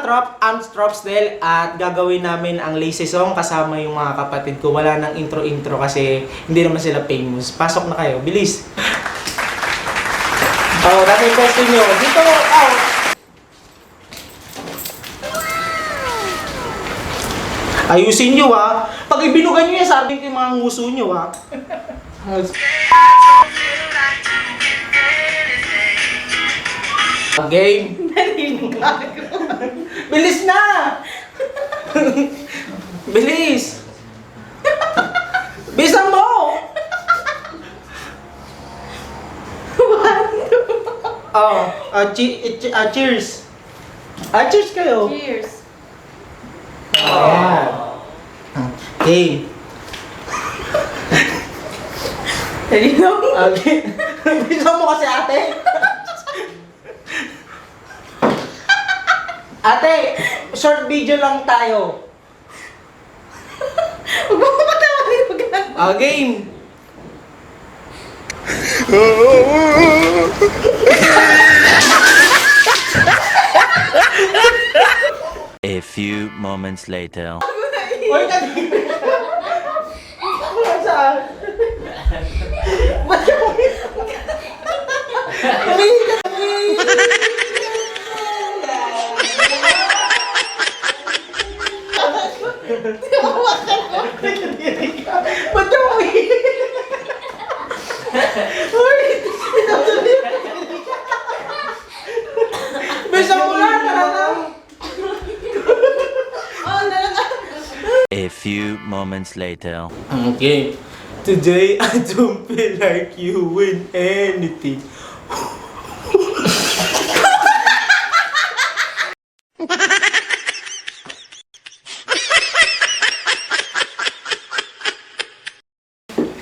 Trop and Tropsdale at gagawin namin ang lazy song kasama yung mga kapatid ko. Wala nang intro-intro kasi hindi naman sila famous. Pasok na kayo, bilis! Oh, nasa yung pwesto nyo. Dito, oh! Ayusin nyo ha. Pag ibinugan nyo yan, sabi ko yung mga nguso nyo ha. Game. Bilis na! Bilis! Bilisan mo! Oh, cheers! Cheers kayo! Cheers. Ayan. Okay. Okay. Bilisan mo kasi ate! Ate, short video lang tayo. Huwag mo patawarin mo ganun. Game. A few moments later. Oy, kadi. Saan? Ba't ka mo? Ba't ka mo? Bisa mo lang, A few moments later. Okay. Today I don't feel like you win anything.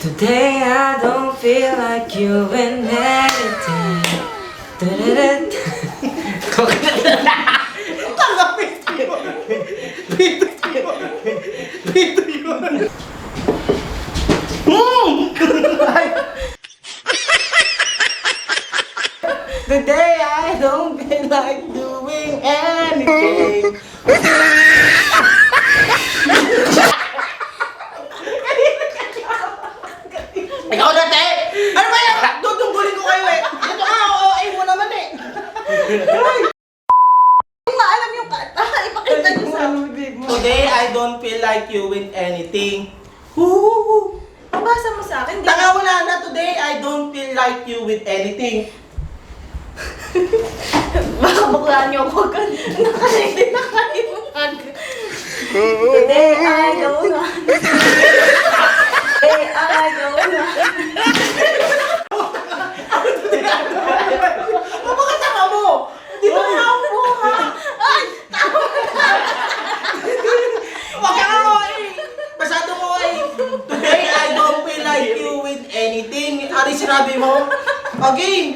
Today I don't feel like you in anything. Tanggapin ko yun. Dito yun. Dito yun. Today I don't feel like doing anything. Ikaw na, te! Ano ba yan? Tutunggulin ko kayo eh! Ito ka, OA mo naman eh! Kung alam yung kata, ipakita niyo sa amin. Today I don't feel like you win anything. Woo! Pabasa mo sa akin. Di Taka wala na, today I don't feel like you with anything. Baka baklaan niyo ako. Nakasigil na kayo. Today I don't want. Today I don't want. Mapakataka mo! Di ba nga ako ha? Ay! Wag ka OA! Masyado mo OA! Today I don't feel like you with anything. Ano yung sinabi mo? Okay!